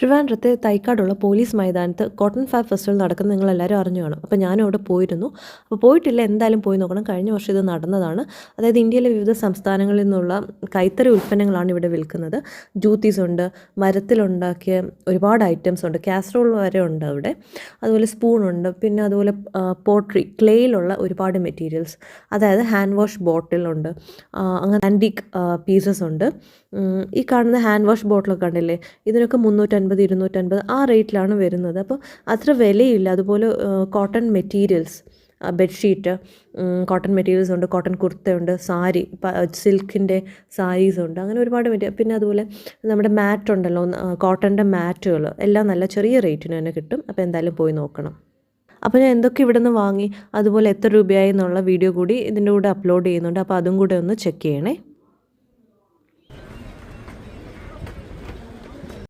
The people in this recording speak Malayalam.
ട്രിവാൻഡ്രത്തെ തൈക്കാടുള്ള പോലീസ് മൈതാനത്ത് കോട്ടൺ ഫാബ് ഫെസ്റ്റിവൽ നടക്കുന്നത് നിങ്ങളെല്ലാവരും അറിഞ്ഞു കാണും. അപ്പോൾ ഞാനും അവിടെ പോയിരുന്നു. അപ്പോൾ പോയിട്ടില്ല, എന്തായാലും പോയി നോക്കണം. കഴിഞ്ഞ വർഷം ഇത് നടന്നതാണ്. അതായത് ഇന്ത്യയിലെ വിവിധ സംസ്ഥാനങ്ങളിൽ നിന്നുള്ള കൈത്തറി ഉൽപ്പന്നങ്ങളാണ് ഇവിടെ വിൽക്കുന്നത്. ജൂത്തീസ് ഉണ്ട്, മരത്തിലുണ്ടാക്കിയ ഒരുപാട് ഐറ്റംസ് ഉണ്ട്, കാസറോൾ വരെ ഉണ്ട് അവിടെ. അതുപോലെ സ്പൂണുണ്ട്, പിന്നെ അതുപോലെ പോട്രി ക്ലേയിലുള്ള ഒരുപാട് മെറ്റീരിയൽസ്, അതായത് ഹാൻഡ് വാഷ് ബോട്ടിലുണ്ട്, അങ്ങനെ ആൻറ്റീക്ക് പീസസ് ഉണ്ട്. ഈ കാണുന്ന ഹാൻഡ് വാഷ് ബോട്ടിലൊക്കെ കണ്ടില്ലേ, ഇതിനൊക്കെ 350, 250 ആ റേറ്റിലാണ് വരുന്നത്. അപ്പോൾ അത്ര വിലയില്ല. അതുപോലെ cotton materials, bedsheet, cotton materials ഉണ്ട്, കോട്ടൺ കുർത്തയുണ്ട്, സാരി, സിൽക്കിൻ്റെ സാരീസ് ഉണ്ട്, അങ്ങനെ ഒരുപാട് പിന്നെ അതുപോലെ നമ്മുടെ മാറ്റ് ഉണ്ടല്ലോ, കോട്ടൻ്റെ മാറ്റുകൾ എല്ലാം നല്ല ചെറിയ റേറ്റിന് തന്നെ കിട്ടും. അപ്പോൾ എന്തായാലും പോയി നോക്കണം. അപ്പോൾ ഞാൻ എന്തൊക്കെ ഇവിടെ നിന്ന് വാങ്ങി, അതുപോലെ എത്ര രൂപയായി എന്നുള്ള വീഡിയോ കൂടി ഇതിൻ്റെ കൂടെ അപ്ലോഡ് ചെയ്യുന്നുണ്ട്. അപ്പോൾ അതും കൂടെ ഒന്ന് ചെക്ക് ചെയ്യണേ.